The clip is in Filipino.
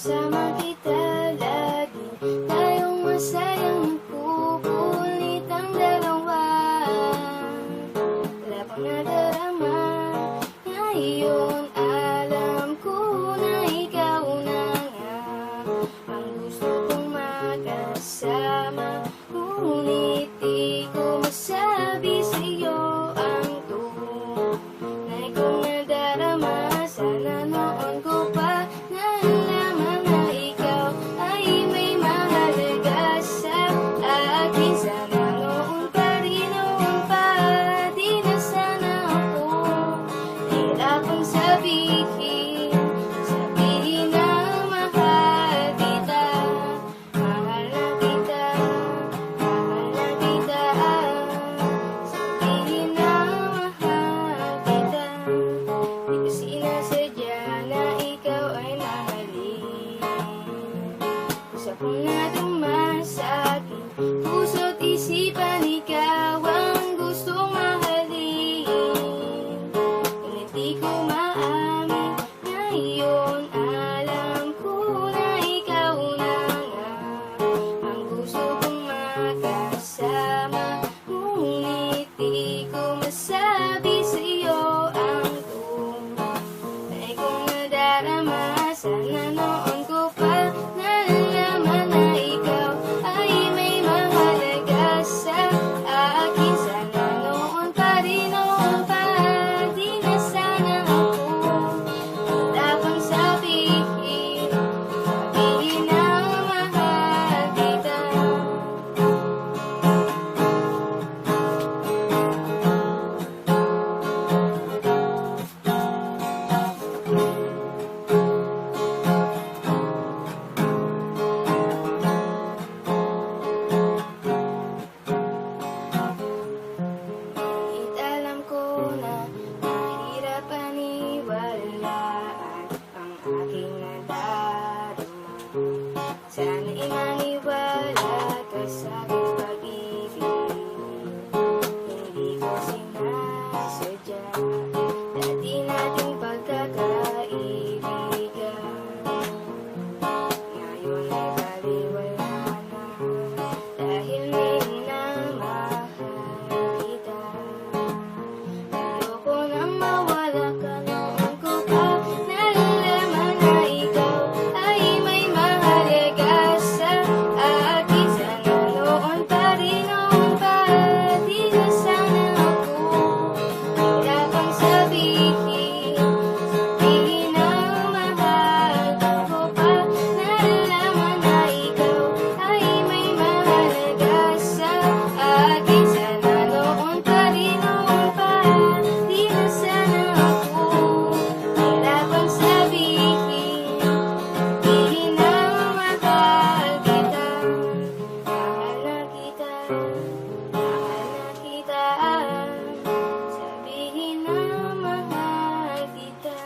Kasama kita lagi, tayong masayang nagpupulit ang dalawa. Wala pang nadarama, ngayon alam ko na ikaw na nga ang gusto kong makasama. Ngunit di ko masabi sa'yo ang tunay kong nadarama. Sana noon ko pa nalaman na ikaw ay may mahalaga sa akin. Sana noon pa rin, noon pa di na sana ako nahirapang sabihin na mahal kita. Mahal na kita, mahal na kita. Sabihin na mahal kita. Di ko sinasadya na ikaw ay mahalin. Gusto kong nadama sa aking puso't isipan, ikaw ang gustong mahalin. Ngunit di ko maamin, ngayon alam ko na ikaw na nga ang gusto kong makasama. Ngunit di ko masabi sa'yo ang tunay kong nadarama. Sana noon ko pa nalaman na ikaw ay may mahalaga sa akin. Sana noon pa rin, noon pa di na sana ako nahirapang sabihin na mahal kita. Ngunit alam ko na mahirap paniwalaan ang aking nadarama. Sana'y maniwala ka sa aking pag-ibig. Hindi ko sinasadya dati nating pagkakaibigan. Ngayon ay baliwala na dahil may minamahal kita. Ayoko nang mawala ka, noon ko pa nalalaman na ikaw ay may mahalaga sa akin. Sana noon pa rin, noon pa di na sana ako nahirapang sabihin na mahal ko pa. Nalalaman na ikaw ay may mahalaga sa akin. Sana noon pa rin, noon pa di na sana ako nahirapang sabihin na mahal kita. Mahal na kita, mahal na kita. Sabihin na mahal kita.